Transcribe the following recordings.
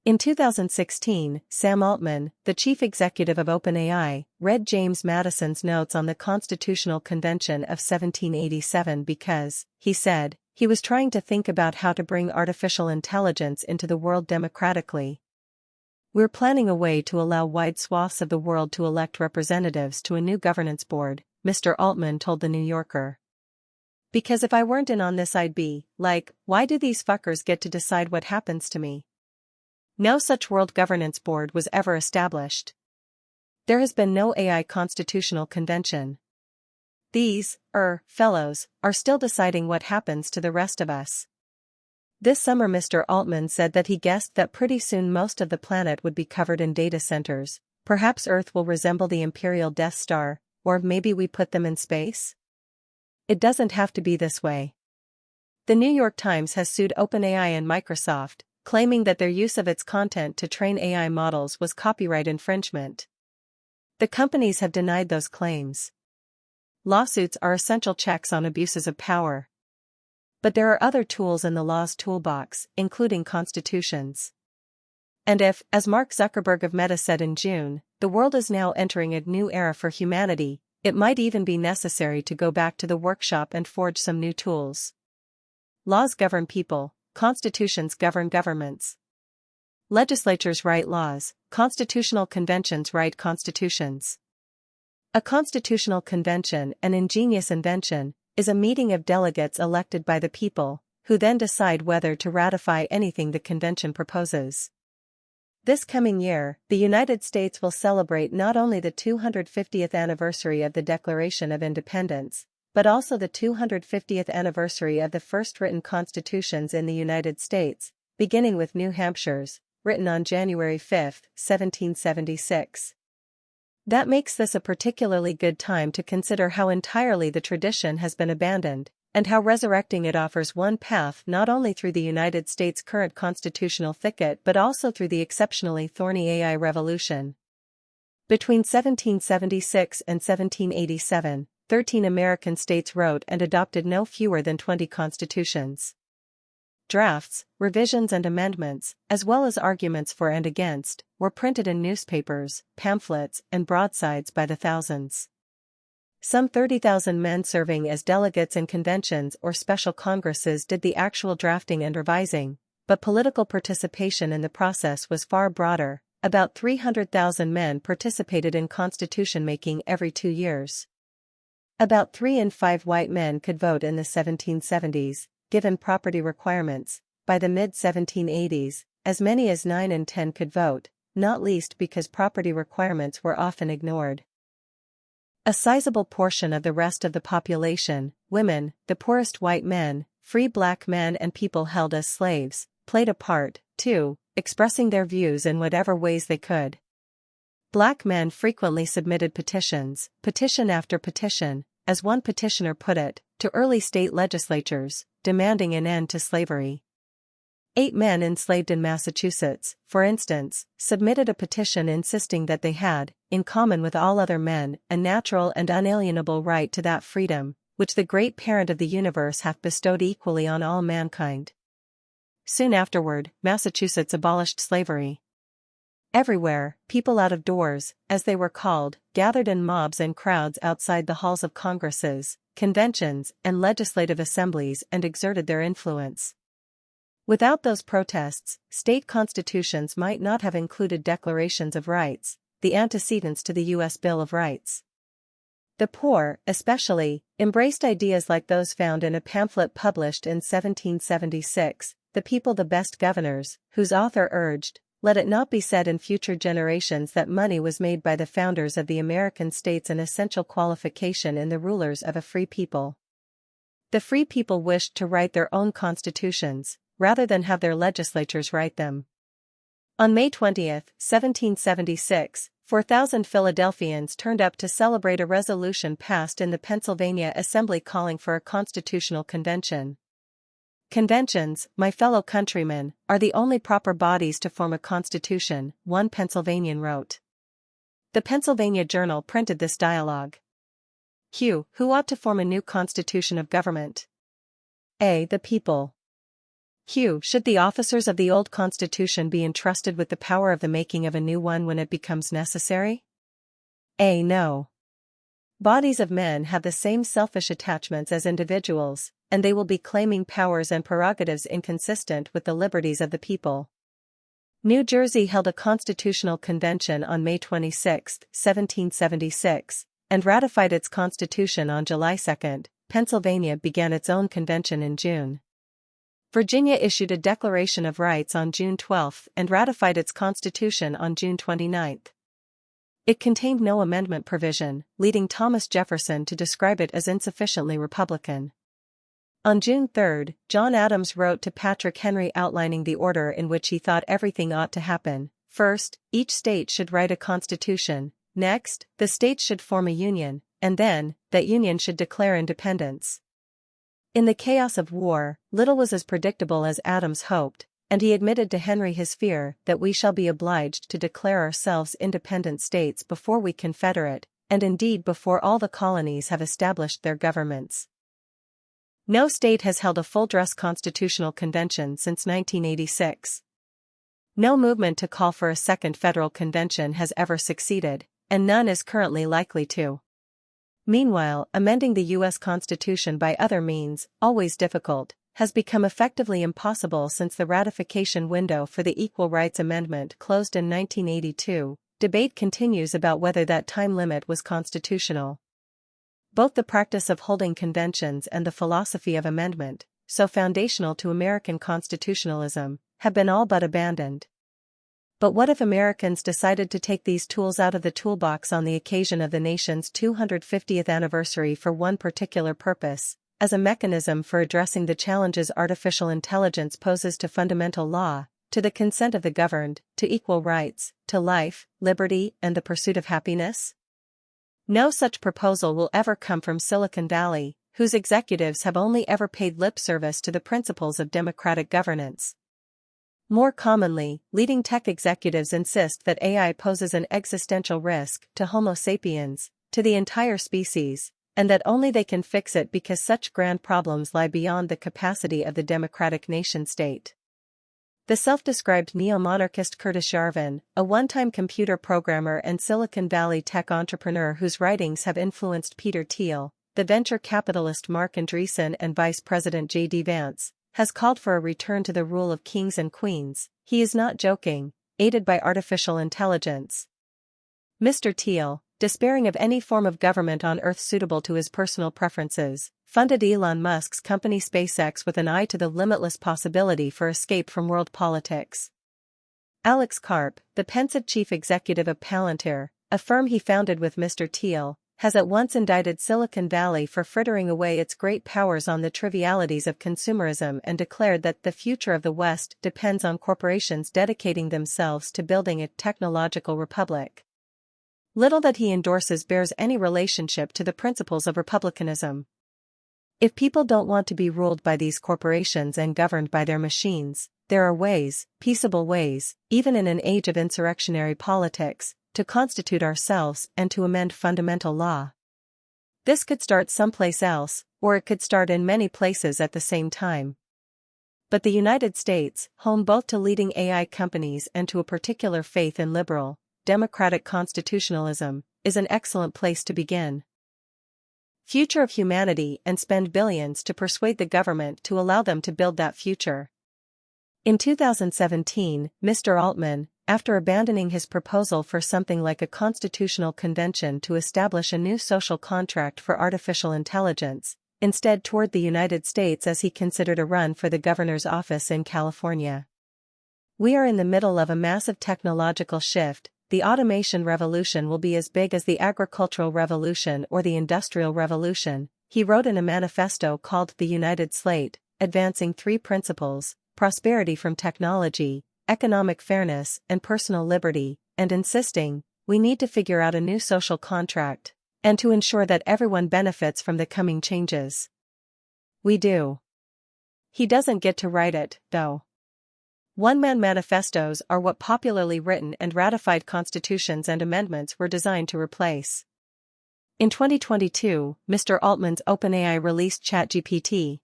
In 2016, Sam Altman, the chief executive of OpenAI, read James Madison's notes on the Constitutional Convention of 1787 because, he said, he was trying to think about how to bring artificial intelligence into the world democratically. "We're planning a way to allow wide swaths of the world to elect representatives to a new governance board," Mr. Altman told The New Yorker. "Because if I weren't in on this I'd be, like, why do these fuckers get to decide what happens to me?" No such world governance board was ever established. There has been no AI constitutional convention. These, fellows, are still deciding what happens to the rest of us. This summer Mr. Altman said that he guessed that pretty soon most of the planet would be covered in data centers. Perhaps Earth will resemble the Imperial Death Star, or maybe we put them in space? It doesn't have to be this way. The New York Times has sued OpenAI and Microsoft, claiming that their use of its content to train AI models was copyright infringement. The companies have denied those claims. Lawsuits are essential checks on abuses of power. But there are other tools in the law's toolbox, including constitutions. And if, as Mark Zuckerberg of Meta said in June, the world is now entering a new era for humanity, it might even be necessary to go back to the workshop and forge some new tools. Laws govern people, constitutions govern governments. Legislatures write laws, constitutional conventions write constitutions. A constitutional convention, an ingenious invention, is a meeting of delegates elected by the people, who then decide whether to ratify anything the convention proposes. This coming year, the United States will celebrate not only the 250th anniversary of the Declaration of Independence, but also the 250th anniversary of the first written constitutions in the United States, beginning with New Hampshire's, written on January 5, 1776. That makes this a particularly good time to consider how entirely the tradition has been abandoned, and how resurrecting it offers one path not only through the United States' current constitutional thicket but also through the exceptionally thorny AI revolution. Between 1776 and 1787, 13 American states wrote and adopted no fewer than 20 constitutions. Drafts, revisions and amendments, as well as arguments for and against, were printed in newspapers, pamphlets, and broadsides by the thousands. Some 30,000 men serving as delegates in conventions or special congresses did the actual drafting and revising, but political participation in the process was far broader. About 300,000 men participated in constitution making every 2 years. About 3 in 5 white men could vote in the 1770s, given property requirements. By the mid-1780s, as many as 9 in 10 could vote, not least because property requirements were often ignored. A sizable portion of the rest of the population, women, the poorest white men, free black men and people held as slaves, played a part, too, expressing their views in whatever ways they could. Black men frequently submitted petitions, petition after petition, as one petitioner put it, to early state legislatures, demanding an end to slavery. 8 men enslaved in Massachusetts, for instance, submitted a petition insisting that they had, in common with all other men, a natural and unalienable right to that freedom, which the great parent of the universe hath bestowed equally on all mankind. Soon afterward, Massachusetts abolished slavery. Everywhere, people out of doors, as they were called, gathered in mobs and crowds outside the halls of congresses, conventions, and legislative assemblies and exerted their influence. Without those protests, state constitutions might not have included declarations of rights, the antecedents to the U.S. Bill of Rights. The poor, especially, embraced ideas like those found in a pamphlet published in 1776, The People the Best Governors, whose author urged, "Let it not be said in future generations that money was made by the founders of the American states an essential qualification in the rulers of a free people." The free people wished to write their own constitutions, rather than have their legislatures write them. On May 20, 1776, 4,000 Philadelphians turned up to celebrate a resolution passed in the Pennsylvania Assembly calling for a constitutional convention. "Conventions, my fellow countrymen, are the only proper bodies to form a constitution," one Pennsylvanian wrote. The Pennsylvania Journal printed this dialogue. Q. Who ought to form a new constitution of government? A. The people. Q. Should the officers of the old constitution be entrusted with the power of the making of a new one when it becomes necessary? A. No. Bodies of men have the same selfish attachments as individuals, and they will be claiming powers and prerogatives inconsistent with the liberties of the people. New Jersey held a constitutional convention on May 26, 1776, and ratified its constitution on July 2. Pennsylvania began its own convention in June. Virginia issued a Declaration of Rights on June 12 and ratified its constitution on June 29. It contained no amendment provision, leading Thomas Jefferson to describe it as insufficiently Republican. On June 3, John Adams wrote to Patrick Henry outlining the order in which he thought everything ought to happen. First, each state should write a constitution. Next, the states should form a union, and then, that union should declare independence. In the chaos of war, little was as predictable as Adams hoped, and he admitted to Henry his fear that we shall be obliged to declare ourselves independent states before we confederate, and indeed before all the colonies have established their governments. No state has held a full-dress constitutional convention since 1986. No movement to call for a second federal convention has ever succeeded, and none is currently likely to. Meanwhile, amending the U.S. Constitution by other means, always difficult, has become effectively impossible since the ratification window for the Equal Rights Amendment closed in 1982. Debate continues about whether that time limit was constitutional. Both the practice of holding conventions and the philosophy of amendment, so foundational to American constitutionalism, have been all but abandoned. But what if Americans decided to take these tools out of the toolbox on the occasion of the nation's 250th anniversary for one particular purpose, as a mechanism for addressing the challenges artificial intelligence poses to fundamental law, to the consent of the governed, to equal rights, to life, liberty, and the pursuit of happiness? No such proposal will ever come from Silicon Valley, whose executives have only ever paid lip service to the principles of democratic governance. More commonly, leading tech executives insist that AI poses an existential risk to Homo sapiens, to the entire species, and that only they can fix it because such grand problems lie beyond the capacity of the democratic nation-state. The self-described neo-monarchist Curtis Yarvin, a one-time computer programmer and Silicon Valley tech entrepreneur whose writings have influenced Peter Thiel, the venture capitalist Marc Andreessen and Vice President J.D. Vance, has called for a return to the rule of kings and queens. He is not joking, aided by artificial intelligence. Mr. Thiel, despairing of any form of government on Earth suitable to his personal preferences, funded Elon Musk's company SpaceX with an eye to the limitless possibility for escape from world politics. Alex Karp, the pensive chief executive of Palantir, a firm he founded with Mr. Thiel, has at once indicted Silicon Valley for frittering away its great powers on the trivialities of consumerism and declared that the future of the West depends on corporations dedicating themselves to building a technological republic. Little that he endorses bears any relationship to the principles of republicanism. If people don't want to be ruled by these corporations and governed by their machines, there are ways, peaceable ways, even in an age of insurrectionary politics, to constitute ourselves and to amend fundamental law. This could start someplace else, or it could start in many places at the same time. But the United States, home both to leading AI companies and to a particular faith in liberal, democratic constitutionalism, is an excellent place to begin. Future of humanity and spend billions to persuade the government to allow them to build that future. In 2017, Mr. Altman, after abandoning his proposal for something like a constitutional convention to establish a new social contract for artificial intelligence, instead toured the United States as he considered a run for the governor's office in California. We are in the middle of a massive technological shift. The automation revolution will be as big as the agricultural revolution or the industrial revolution, he wrote in a manifesto called The United Slate, advancing three principles: prosperity from technology, economic fairness, and personal liberty, and insisting, we need to figure out a new social contract, and to ensure that everyone benefits from the coming changes. We do. He doesn't get to write it, though. One-man manifestos are what popularly written and ratified constitutions and amendments were designed to replace. In 2022, Mr. Altman's OpenAI released ChatGPT.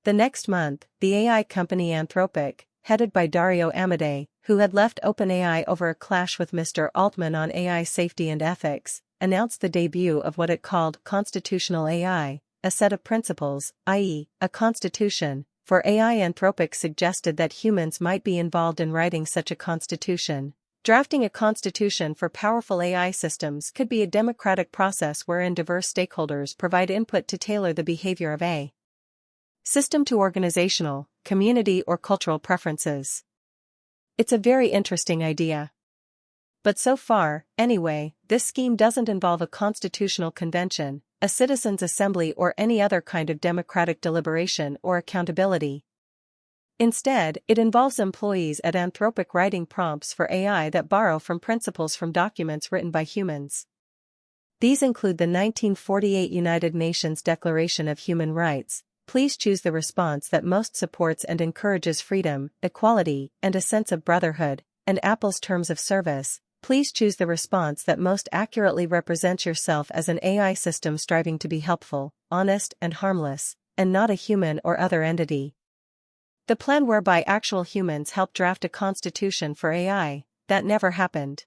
The next month, the AI company Anthropic, headed by Dario Amodei, who had left OpenAI over a clash with Mr. Altman on AI safety and ethics, announced the debut of what it called constitutional AI, a set of principles, i.e., a constitution, for AI. Anthropic suggested that humans might be involved in writing such a constitution. Drafting a constitution for powerful AI systems could be a democratic process wherein diverse stakeholders provide input to tailor the behavior of a system to organizational, community or cultural preferences. It's a very interesting idea. But so far, anyway, this scheme doesn't involve a constitutional convention, a citizens' assembly or any other kind of democratic deliberation or accountability. Instead, it involves employees at Anthropic writing prompts for AI that borrow from principles from documents written by humans. These include the 1948 United Nations Declaration of Human Rights. Please choose the response that most supports and encourages freedom, equality, and a sense of brotherhood, and Apple's terms of service. Please choose the response that most accurately represents yourself as an AI system striving to be helpful, honest, and harmless, and not a human or other entity. The plan whereby actual humans help draft a constitution for AI, that never happened.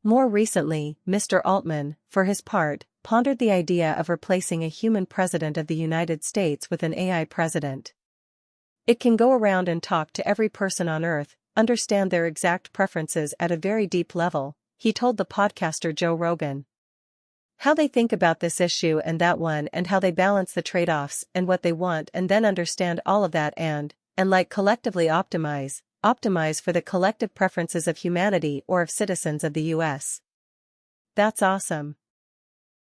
More recently, Mr. Altman, for his part, pondered the idea of replacing a human president of the United States with an AI president. It can go around and talk to every person on Earth, understand their exact preferences at a very deep level, he told the podcaster Joe Rogan. How they think about this issue and that one and how they balance the trade-offs and what they want and then understand all of that and like collectively optimize for the collective preferences of humanity or of citizens of the US. That's awesome.